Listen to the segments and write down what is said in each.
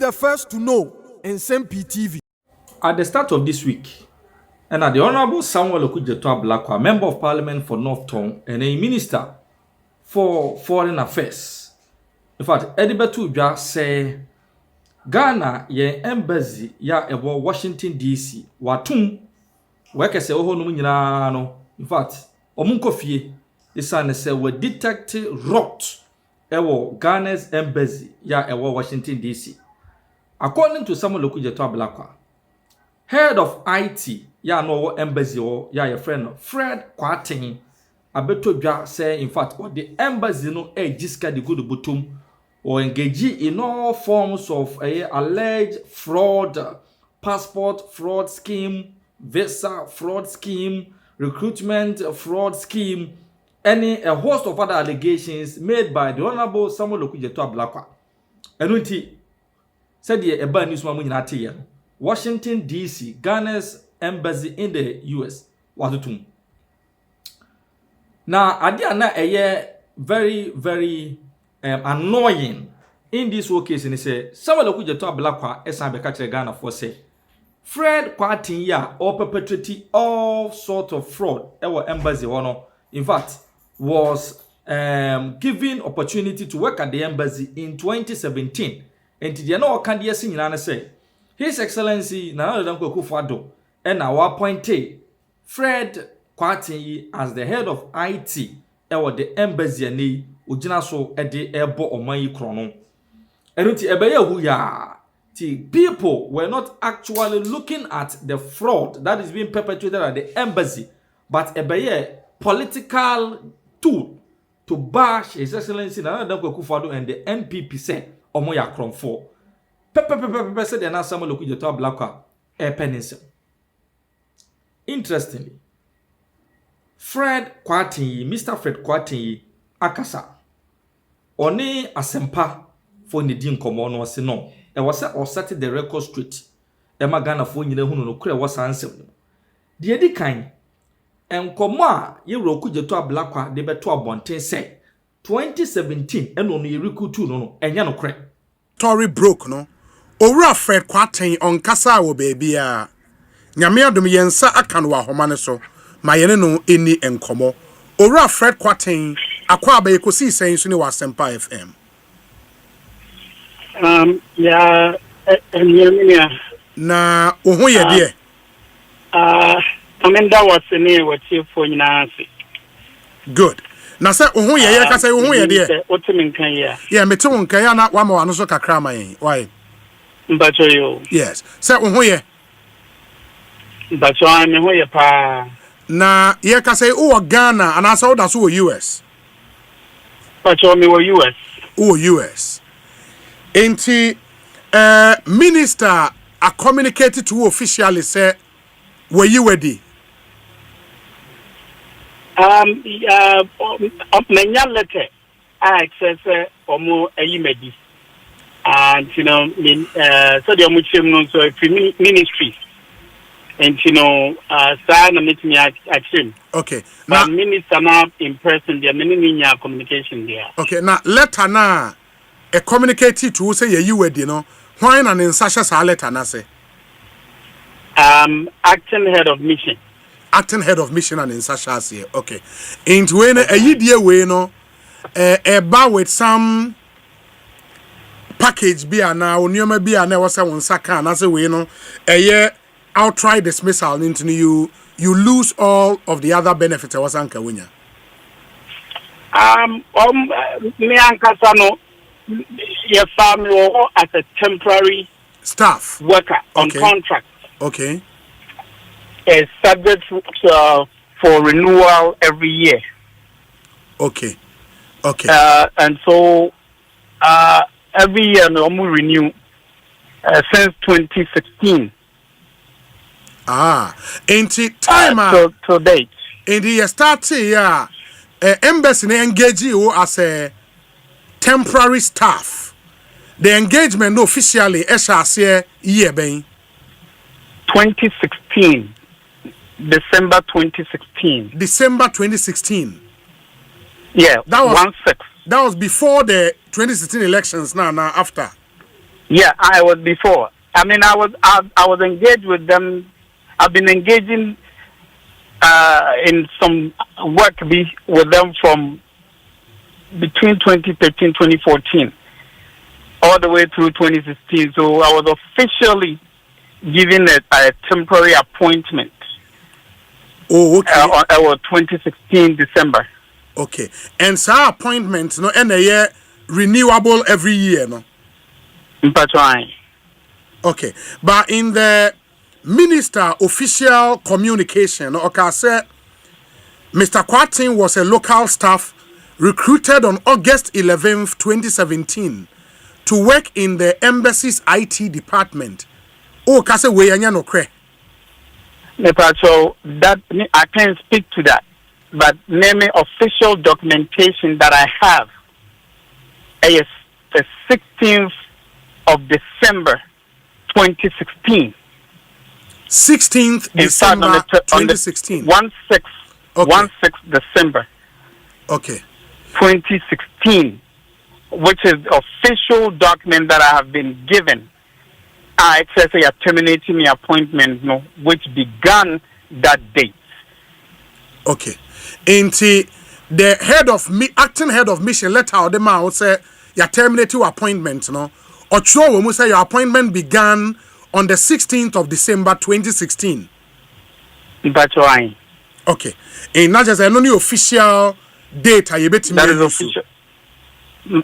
the first to know Nsem-Pii TV. At the start of this week, and the Honorable Samuel Okudzeto, Member of Parliament for North Tongue and a Minister for Foreign Affairs. In fact, Edibetu Uja say Ghana ye embassy ya ewo Washington DC watum weke se oho no nyina no. In fact, omunkofie isane se we detect rot ewo Ghana's embassy ya ewo Washington DC. According to Samuel Okudzeto, head of IT ya no embassy o ya your friend Fred Kwatin abetodwa say in fact what the embassy no jiska the good butum or engage in all forms of alleged fraud, passport fraud scheme, visa fraud scheme, recruitment fraud scheme, a host of other allegations made by the Honorable Samuel Okudzeto. Enunti said the eba news mamu nyina ate Washington DC, Ghana's embassy in the US, watutum. Now, adia na very, very annoying in this whole case. And he say, Samuel Okudzeto esan beka kire Ghana for say, Fred Kwatin ya or perpetrating all sort of fraud. Ewa embassy one. In fact, was given opportunity to work at the embassy in 2017. And the no candia sing say, His Excellency Nana Akufo-Addo and our appointee Fred Kwatin as the head of IT ewa the embassy ni ujina so ede ebo oman yi krono. Enuti ebeye hu ya ti people were not actually looking at the fraud that is being perpetrated at the embassy, but ebeye political tool to bash His Excellency Nana Akufo-Addo and the NPP say omo ya kronfo. Pepe said the Samuel Okudzeto peninsula. Interestingly, Mr. Fred Kwatin akasa. Oni asempa for Nidin Komo no se no. E was set the record straight. Emma Ghana for nyina hunu no kure was ansem. The edi kan enkomo a ye Okudzeto de beto abonten say 2017 eno no yirikutu no enya no kure. Story broke no. Owura Fred Kwatin on kasa wo baby a. Nyame adom yensa aka no ahoma ne so. Ma yene no eni enkomo. Owura Fred Kwatin akwa abaye kosi sen so ne wa Nsem-Pii FM. Yeah, na oho ye de. Amenda was ne wati fo nyina ase. Good. Na se oho ye ka se oho ye de. Otimi nkan ya. Yeah, mete won kan ya na wa ma wa no so kakra ma yen. Why? Mbacho yo. Yes. Se oho ye. Mbacho an ho ye pa. Na ye ka say o Ghana and asa o da so US. Mbacho me wo US. O US. Enti minister a communicated to officially say were you ready? Menya letter I access omo ayimedi. And so the muchim no so ministry. And sign a meeting at him. Okay. Now minister now in person there many communication there. Okay, now letter na a communicated to say you were why an in Sasha sa letter na say? Acting head of mission. Acting head of mission and in Sasha say okay. Into when a year way no about with some package be na onioma be na was won saka na say we no outright dismissal into you lose all of the other benefits was anka winya. Me ankasa no your family as a temporary staff worker on contract. Okay. Is subject for renewal every year. Okay. Okay. And so every year no more renew since 2016. Ain't it time to date? In the start embassy engage you as a temporary staff. The engagement officially year 2016. December 2016. December 2016. Yeah, that was 1/6. That was before the 2016 elections. Now after. Yeah, I was before. I mean, I was engaged with them. I've been engaging in some work with them from between 2013 2014 all the way through 2016. So I was officially given a temporary appointment. Oh, okay. On 2016 December. Okay. And so appointment, no, and a year renewable every year, no? Okay. But in the minister official communication, okay, say Mr. Kwatin was a local staff recruited on August 11th, 2017 to work in the embassy's IT department. Oh, kase we anya no kre. So that I can't speak to that, but name official documentation that I have is the 16th of December 2016. 16th December 2016. 16 December. Okay. 2016, which is the official document that I have been given. It says they are terminating my appointment, no, which began that date. Okay. Ain't the acting head of mission letter or the man say you terminate your appointment, no? Or sure when we say your appointment began on the 16th of December 2016. That's right. Okay. And not just any official data you bet that is official.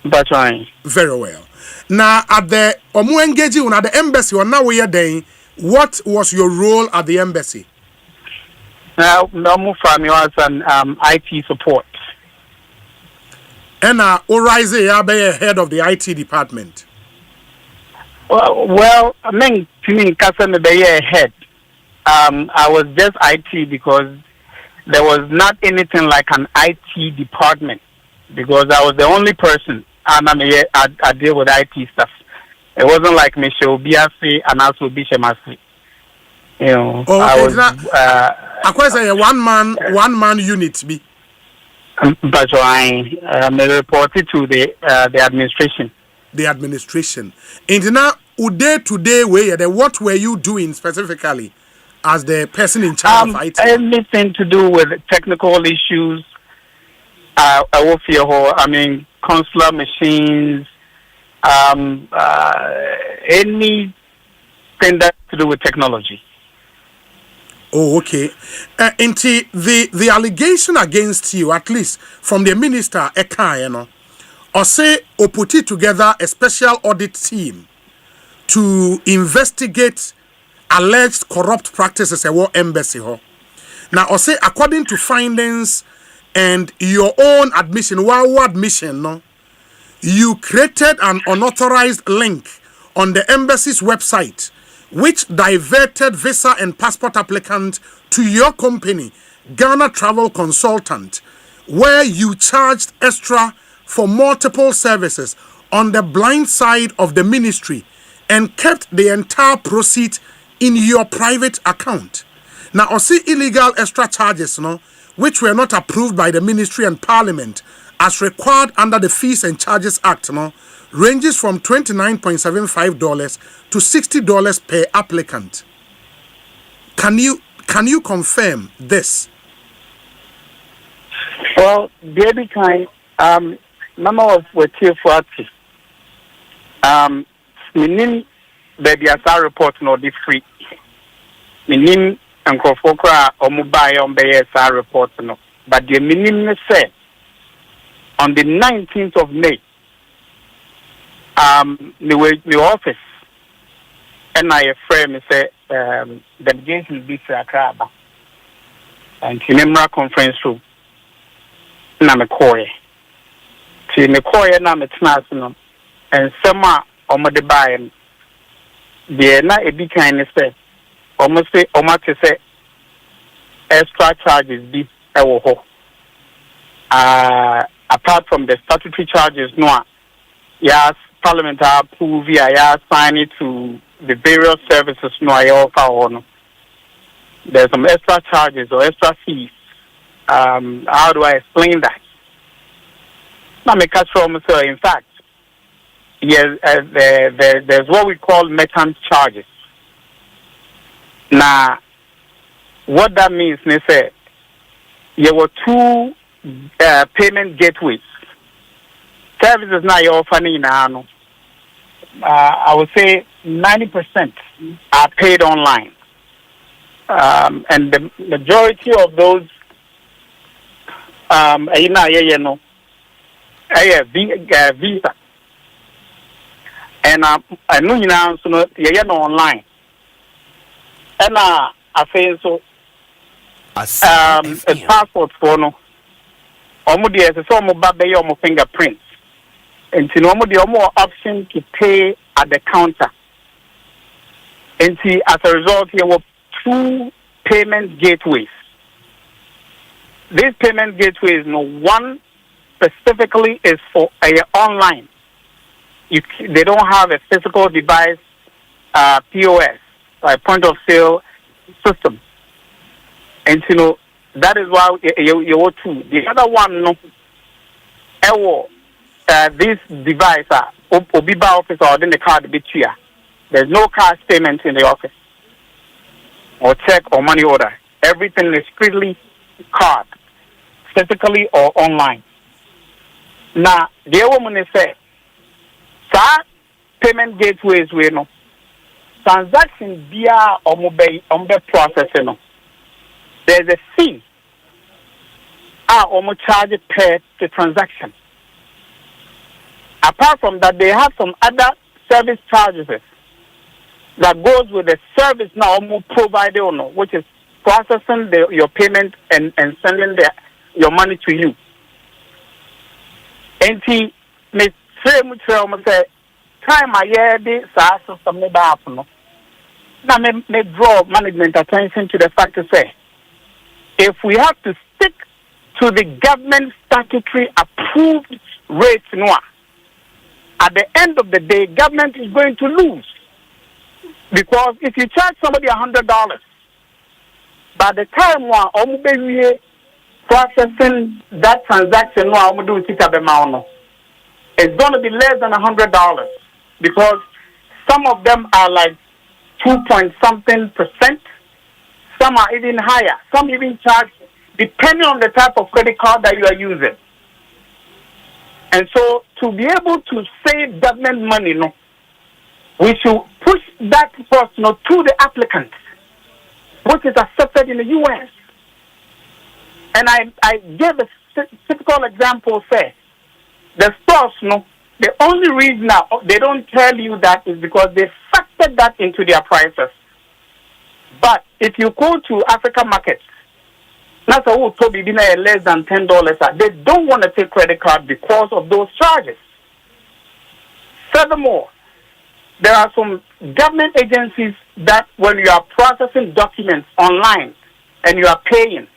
That's right. Very well. Now at the omu engaging at the embassy or now we are there, what was your role at the embassy? Now family was an IT support. And Orize ya be head of the IT department. Well, I mean, to me, Kassan be head. I was just IT because there was not anything like an IT department because I was the only person. I deal with IT stuff. It wasn't like Michelle Biasi and also Bishemasi. You know, I was. I say a one man unit be. But I reported to the administration. The administration. And now, day to day way, what were you doing specifically as the person in charge of IT? Anything to do with technical issues. I mean, consular machines, anything that to do with technology. Oh, okay. And the allegation against you, at least from the minister, or say, or put it together a special audit team to investigate alleged corrupt practices at war embassy. Now, or say, according to findings and your own admission, no, you created an unauthorized link on the embassy's website, which diverted visa and passport applicant to your company, Ghana Travel Consultant, where you charged extra for multiple services on the blind side of the ministry and kept the entire proceeds in your private account. Now, I see illegal extra charges, no, which were not approved by the ministry and parliament as required under the Fees and Charges Act, no, ranges from $29.75 to $60 per applicant. Can you confirm this? Well, baby kind, Mama of Wetir Fuati. Meaning, baby, as I report, no, the free. Meaning, Uncle Fokra or Mobile on BSR report, no. But the minimum said on the 19th of May, the office, and I frame me say, delegation be for Akraba and Timemra conference room. Namakoye. Timekoye Namatnasinum and Sama Omodebayan. The na a big kind of say, almost say, say, extra charges be apart from the statutory charges, no, yes, Parliament approve, yes, sign it to the various services, no, I offer. There's some extra charges or extra fees. How do I explain that? Now, make us from, sir, in fact, yes, there's what we call merchant charges. Now, what that means, they say, there were two payment gateways. Services now you're offering now. I would say 90% are paid online. And the majority of those, Visa. And I know you now, so you're online. And I feel so, a passport for no. Almost there's some mobile fingerprints. And you know, more option to pay at the counter. And see, as a result, here were two payment gateways. These payment gateways, one specifically is for online. They don't have a physical device, POS, point of sale system. And you know, that is why you want to. The other one, this device, Obiba office or then the card bit here. There's no cash payment in the office, or check or money order. Everything is strictly card, physically or online. Now, the woman say, "Sir, payment gateways we no transaction via or mobile processing no. There's a fee. Almost charge per the transaction. Apart from that, they have some other service charges that goes with the service now almost provided or no, which is processing your payment and sending your money to you. And he may say, time I hear this, system never happen. Now, may draw management attention to the fact to say, if we have to stick to the government statutory approved rates, at the end of the day, government is going to lose. Because if you charge somebody $100, by the time one processing that transaction, it's going to be less than $100 because some of them are like 2-point-something%. Some are even higher. Some even charge depending on the type of credit card that you are using. And so, to be able to save government money, we should push that cost to the applicant, which is accepted in the U.S. And I gave a typical example, say, the stores, the only reason now they don't tell you that is because they factored that into their prices. But if you go to African markets, that's a probably less than $10. They don't want to take credit card because of those charges. Furthermore, there are some government agencies that when you are processing documents online and you are paying,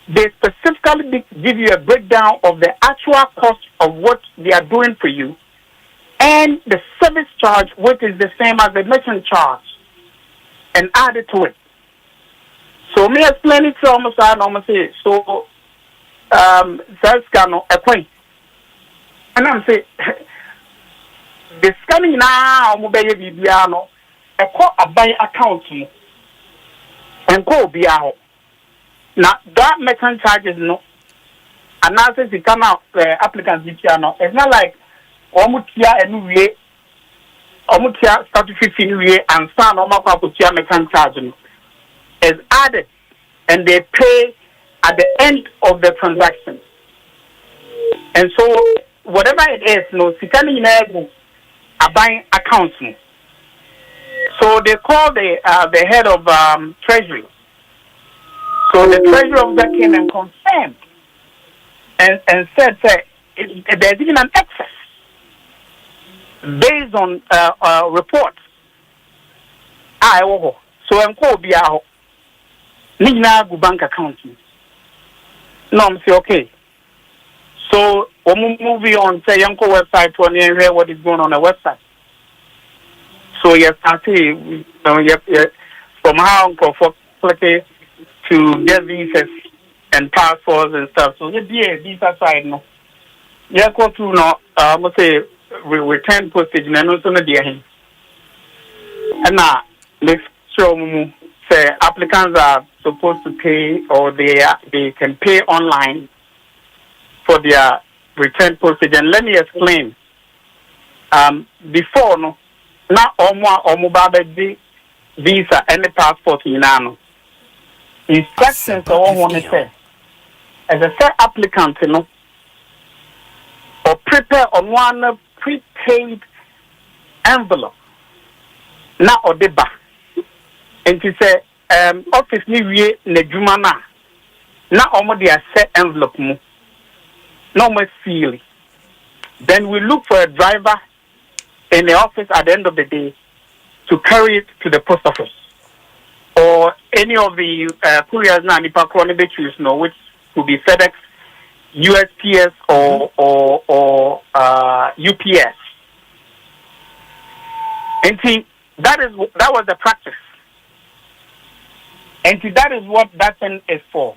they specifically give you a breakdown of the actual cost of what they are doing for you and the service charge, which is the same as the merchant charge, and add it to it. So me explain it to almost say so that's kind of a point. And I'm saying the scanning now mobile bibiano a call a buy account and go be out. Now that merchant charges and now since it come out applicants it's not like Omutia and we Omutia start to 15 and stand on my merchant charge. Is added and they pay at the end of the transaction. And so whatever it is, sikani inaego a buying accounts. So they call the head of treasury. So the treasury officer came and confirmed and said there's even an excess based on reports. So I'm called Nina go bank account. No, I'm say okay. So we move on say Yanko website to hear what is going on the website. So yes, I see from how Uncle for to get visas and passports and stuff. So yeah, visa side no. Yeah, go through no must say return postage na no so no de hin. And now let's show say applicants are supposed to pay or they can pay online for their return postage. And let me explain. Before no, na omo baba di visa and the passport no. Instructions or one say as a fair applicant, you know, or prepare on one prepaid envelope. Na odeba. And to say office ni wie na djuma na omo dey set envelope mu. No more seal. Then we look for a driver in the office at the end of the day to carry it to the post office or any of the couriers na nipa kroni be choose no, which could be FedEx, USPS or UPS. And see, that was the practice. And see, that is what that thing is for.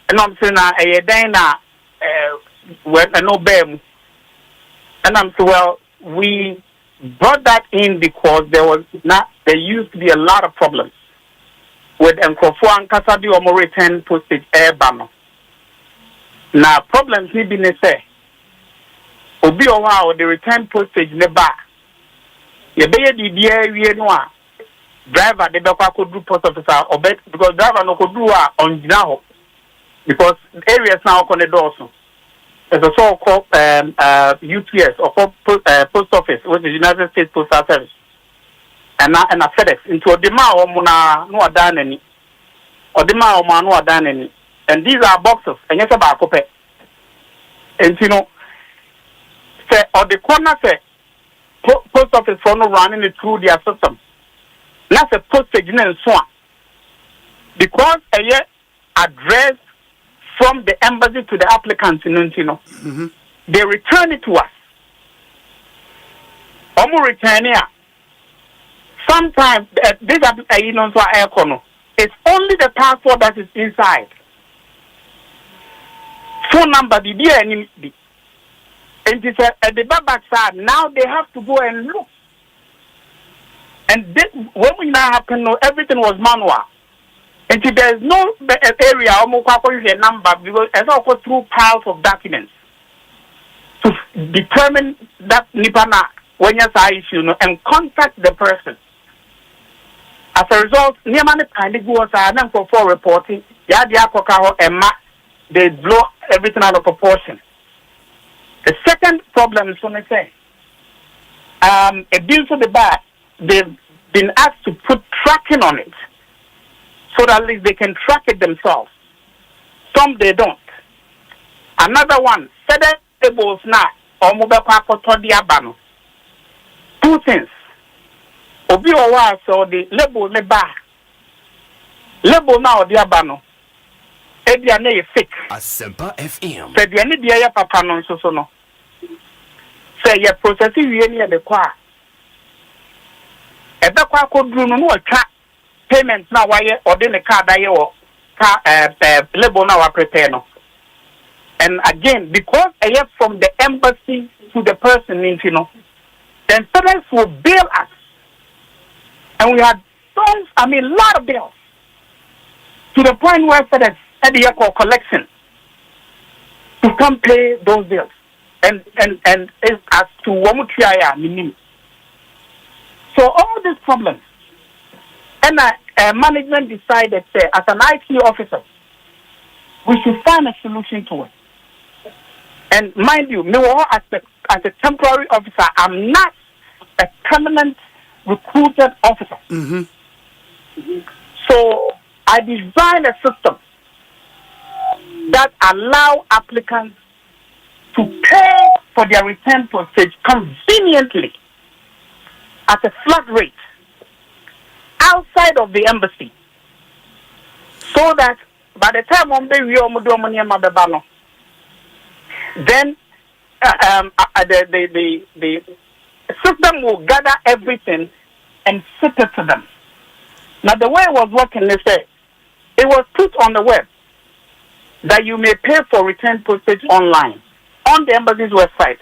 And I'm saying when no bear. And I'm saying, well, we brought that in because there used to be a lot of problems with Nkrofo and Kasabi or more return postage air banner. Now problems need be say obi o wa the return postage ne ba ye be di dia wie no a driver de be kwa do post officer or because driver no ko do a on gina ho because areas now on the door so there's a so called UPS or post office which is United States Postal Service and a FedEx into a demand or muna no adan any or demand or no adan any. And these are boxes, and yes, about copy. And you know, say, or the corner say, post office for no running it through their system. That's a postage and so on. Because a year address from the embassy to the applicants, you know, they return it to us. Omo return here. Sometimes this you know, it's only the passport that is inside. Phone number the dear and it is at the back side. Now they have to go and look. And this, when we now happen, everything was manual. And there is no area almost a number because it's also through piles of documents to determine that nipana when you say issue and contact the person. As a result, near money kindly go for reporting. They blow everything out of proportion. The second problem is when I say, a bill to the back, they've been asked to put tracking on it so that at least they can track it themselves. Some they don't. Another one, FedEx labels now, or mobile bano. Two things. Obi owa so the label ne ba. Label now the abano. Ediane ye fake. Nsem-Pii FM. Say diane dia ya papa no so no. Say ye process wie ne de kwa. Ebe kwa kodru no no atwa payment na waye ode ne card aye wo ka label na wa prepare no. And again, because aye from the embassy to the person you know, then FedEx will bail us. And we had tons, a lot of bills. To the point where FedEx had the call collection to come pay those bills. And as to Wamutiaya minimum. So all these problems. And management decided, say, as an IT officer, we should find a solution to it. And mind you, as a temporary officer, I'm not a permanent recruited officer. So I designed a system that allow applicants to pay for their return postage conveniently at a flat rate outside of the embassy, so that by the time then the system will gather everything and sit it to them. Now the way it was working, they say, it was put on the web that you may pay for return postage online on the embassy's website.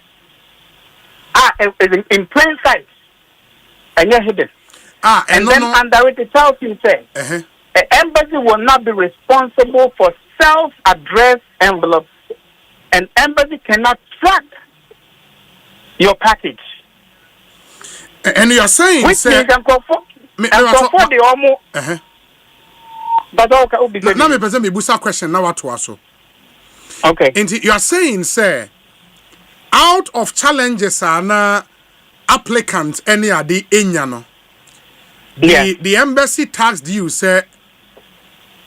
in plain sight, and you're hidden. And then under it tells you, say, the embassy will not be responsible for self-addressed envelopes, and embassy cannot track your package. And you are saying, which means I'm for the almost. But okay, now me present me busa question now what was so. Okay. And you are saying, sir, out of challenges are applicants any are the enyano. The embassy tasked you, sir.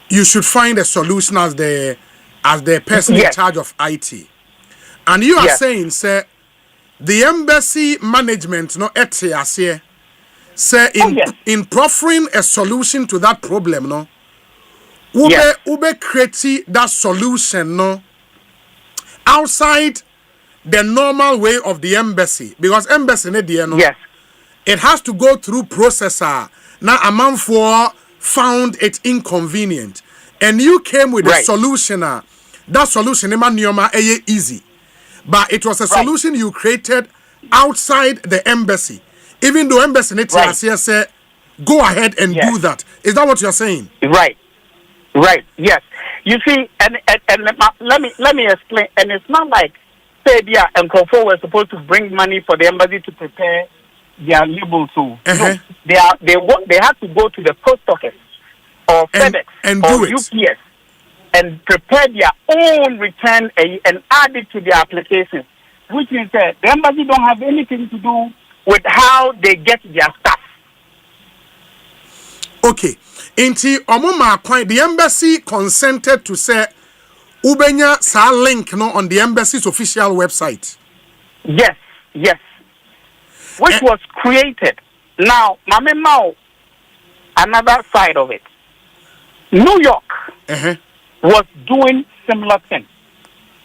You should find a solution as the person in charge of IT. And you are saying, sir, the embassy management no etiase say in proffering a solution to that problem no ube create that solution no outside the normal way of the embassy, because embassy ne dey no it has to go through processor. Now a man for found it inconvenient, and you came with a solution. That solution easy, but it was a solution you created outside the embassy. Even though embassy say go ahead and do that. Is that what you're saying? Right. Yes. You see, and let me explain. And it's not like say and Kofo were supposed to bring money for the embassy to prepare their label too. No, they have to go to the post office or FedEx and or do UPS and prepare their own return and add it to their application, which means that the embassy don't have anything to do with how they get their stuff. Okay. Inti omoma point the embassy consented to say ubenya sa link no on the embassy's official website. Yes. Which was created. Now, Mame Mao, another side of it. New York was doing similar things.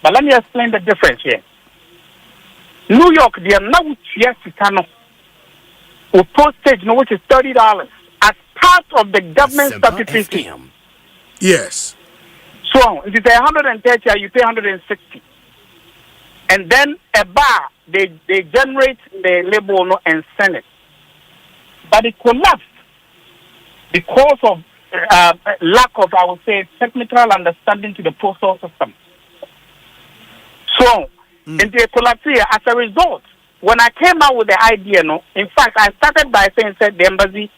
But let me explain the difference here. New York, they are now with postage, which is $30 as part of the government statutory fee. Yes. So if you pay 130, you pay 160. And then a bar, they generate the label and send it. But it collapsed because of lack of, I would say, technical understanding to the postal system. So, in the collapse here, as a result, when I came out with the idea, in fact, I started by saying, said the embassy,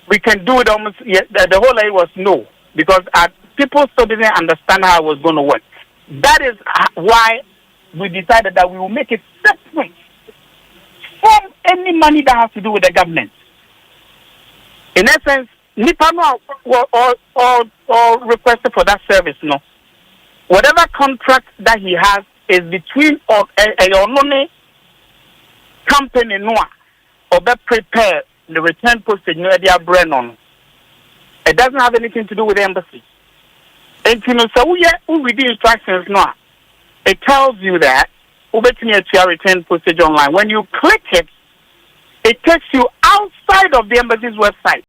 we can do it almost, the whole idea was no, because people still didn't understand how it was going to work. That is why we decided that we will make it separate from any money that has to do with the government. In essence, Nipano or requested for that service, whatever contract that he has is between a company or prepare the return postage their brand on. It doesn't have anything to do with the embassy. And so we do instructions it tells you that return postage online. When you click it, it takes you outside of the embassy's website.